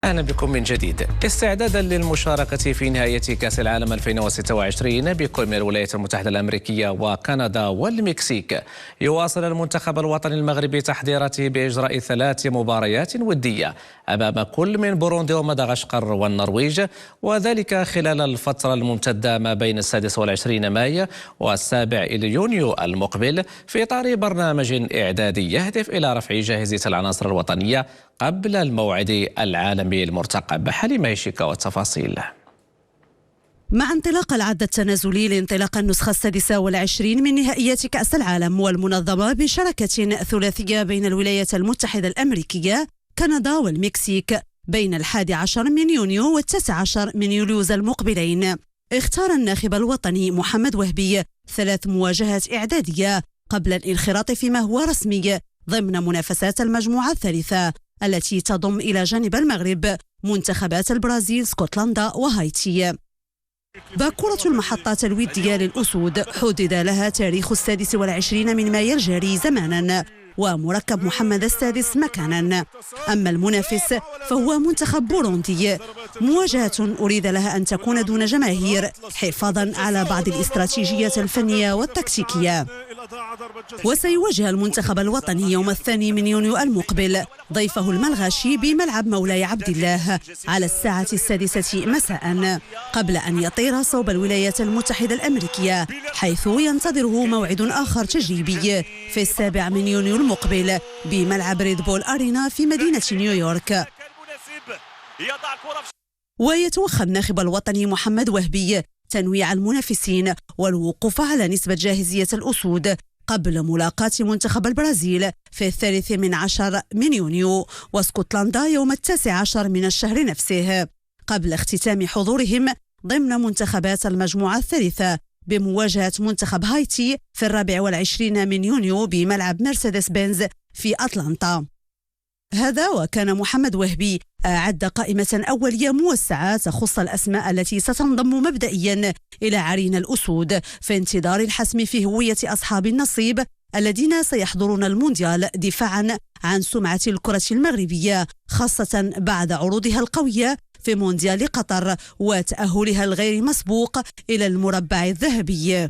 أهلا بكم من جديد. استعدادا للمشاركة في نهائية كأس العالم 2026 بكل من الولايات المتحدة الأمريكية وكندا والمكسيك، يواصل المنتخب الوطني المغربي تحضيراته بإجراء 3 مباريات ودية أمام كل من بوروندي ومدغشقر والنرويج، وذلك خلال الفترة الممتدة ما بين 26 مايو و7 يونيو المقبل، في إطار برنامج إعدادي يهدف إلى رفع جاهزية العناصر الوطنية قبل الموعد العالمي المرتقب. حليمة هشيكة والتفاصيل. مع انطلاق العد التنازلي لانطلاق النسخة 26 من نهائيات كأس العالم، والمنظمة بشراكة ثلاثية بين الولايات المتحدة الأمريكية، كندا والمكسيك، بين 11 من يونيو و19 من يوليوز المقبلين، اختار الناخب الوطني محمد وهبي 3 مواجهات إعدادية قبل الانخراط فيما هو رسمي ضمن منافسات المجموعة الثالثة، التي تضم إلى جانب المغرب منتخبات البرازيل، اسكتلندا وهايتي. باكورة المحطات الودية للأسود حدد لها تاريخ 26 من مايو الجاري زمانا، ومركب محمد السادس مكانا. أما المنافس فهو منتخب بوروندي، مواجهة أريد لها أن تكون دون جماهير حفاظا على بعض الاستراتيجيات الفنية والتكتيكية. وسيواجه المنتخب الوطني يوم 2 من يونيو المقبل ضيفه الملغاشي بملعب مولاي عبد الله على الساعة 6 مساء، قبل أن يطير صوب الولايات المتحدة الأمريكية، حيث ينتظره موعد آخر تجريبي في 7 من يونيو المقبل بملعب ريد بول أرينا في مدينة نيويورك. ويتوخى الناخب الوطني محمد وهبي تنويع المنافسين والوقوف على نسبة جاهزية الأسود قبل ملاقاة منتخب البرازيل في 13 من يونيو واسكتلندا يوم 19 من الشهر نفسه، قبل اختتام حضورهم ضمن منتخبات المجموعة الثالثة بمواجهة منتخب هايتي في 24 من يونيو بملعب مرسيدس بنز في أتلانتا. هذا وكان محمد وهبي أعد قائمة أولية موسعة تخص الأسماء التي ستنضم مبدئيا إلى عرين الأسود في انتظار الحسم في هوية أصحاب النصيب الذين سيحضرون المونديال دفاعا عن سمعة الكرة المغربية، خاصة بعد عروضها القوية في مونديال قطر وتأهلها الغير مسبوق إلى المربع الذهبي.